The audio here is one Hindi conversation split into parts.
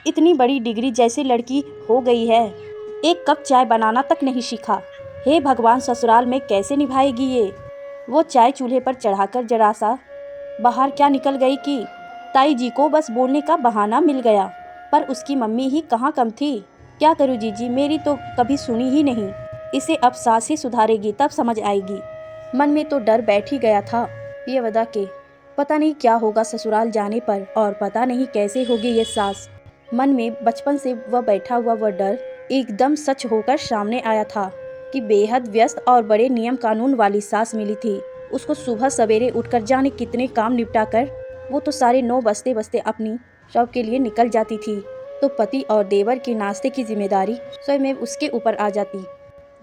इतनी बड़ी डिग्री जैसी लड़की हो गई है, एक कप चाय बनाना तक नहीं सीखा। हे भगवान, ससुराल में कैसे निभाएगी ये। वो चाय चूल्हे पर चढ़ाकर जरा सा बाहर क्या निकल गई कि ताई जी को बस बोलने का बहाना मिल गया, पर उसकी मम्मी ही कहाँ कम थी। क्या करूँ जीजी, मेरी तो कभी सुनी ही नहीं। इसे अब सास ही सुधारेगी तब समझ आएगी। मन में तो डर बैठ ही गया था ये वदा के पता नहीं क्या होगा ससुराल जाने पर, और पता नहीं कैसे होगी ये सास। मन में बचपन से वह बैठा हुआ वह डर एकदम सच होकर सामने आया था कि बेहद व्यस्त और बड़े नियम कानून वाली सास मिली थी उसको। सुबह सवेरे उठकर जाने कितने काम निपटा कर वो तो 9:30 बजते बजते अपनी शॉप के लिए निकल जाती थी, तो पति और देवर के नाश्ते की जिम्मेदारी स्वयं उसके ऊपर आ जाती।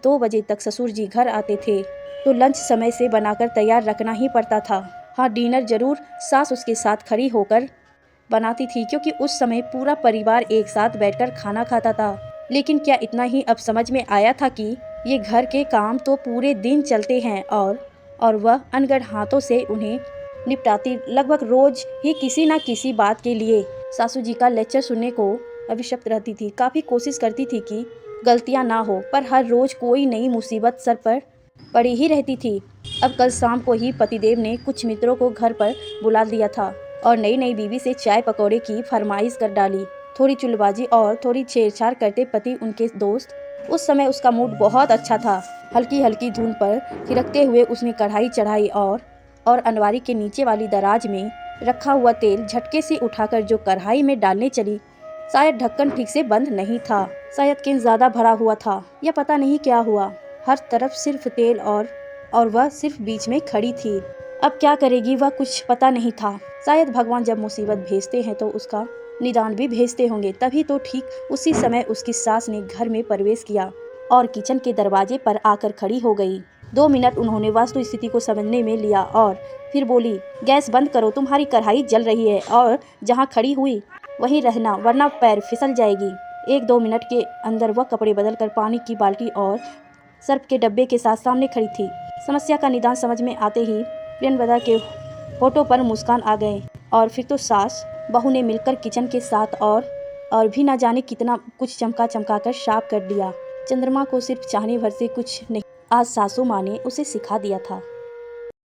2 बजे तक ससुर जी घर आते थे तो लंच समय से बनाकर तैयार रखना ही पड़ता था। हाँ, डिनर जरूर सास उसके साथ खड़ी होकर बनाती थी, क्योंकि उस समय पूरा परिवार एक साथ बैठकर खाना खाता था। लेकिन क्या इतना ही अब समझ में आया था कि ये घर के काम तो पूरे दिन चलते हैं, और वह अनगढ़ हाथों से उन्हें निपटाती लगभग रोज ही किसी न किसी बात के लिए सासू जी का लेक्चर सुनने को अभिशप्त रहती थी। काफ़ी कोशिश करती थी कि गलतियां ना हो, पर हर रोज कोई नई मुसीबत सर पर पड़ी ही रहती थी। अब कल शाम को ही पतिदेव ने कुछ मित्रों को घर पर बुला दिया था और नई नई बीवी से चाय पकौड़े की फरमाइश कर डाली। थोड़ी चुलबाजी और थोड़ी छेड़छाड़ करते पति उनके दोस्त। उस समय उसका मूड बहुत अच्छा था। हल्की हल्की धुन पर थिरकते हुए उसने कढ़ाई चढ़ाई और अनवारी के नीचे वाली दराज में रखा हुआ तेल झटके से उठाकर जो कढ़ाई में डालने चली, शायद ढक्कन ठीक से बंद नहीं था, शायद केन ज़्यादा भरा हुआ था, या पता नहीं क्या हुआ। हर तरफ सिर्फ तेल और वह सिर्फ बीच में खड़ी थी। अब क्या करेगी वह कुछ पता नहीं था। शायद भगवान जब मुसीबत भेजते हैं तो उसका निदान भी भेजते होंगे। तभी तो ठीक उसी समय उसकी सास ने घर में प्रवेश किया और किचन के दरवाजे पर आकर खड़ी हो गई। 2 मिनट उन्होंने वास्तु स्थिति को समझने में लिया और फिर बोली, गैस बंद करो, तुम्हारी कढ़ाई जल रही है और जहाँ खड़ी हुई वहीं रहना, वरना पैर फिसल जाएगी। 1-2 मिनट के अंदर वह कपड़े बदलकर पानी की बाल्टी और सर्फ के डब्बे के साथ सामने खड़ी थी। समस्या का निदान समझ में आते ही प्रियंवदा के होठों पर मुस्कान आ गए, और फिर तो सास बहू ने मिलकर किचन के साथ और भी ना जाने कितना कुछ चमका कर साफ कर दिया। चंद्रमा को सिर्फ चाहने भर से कुछ नहीं, आज सासू माँ ने उसे सिखा दिया था।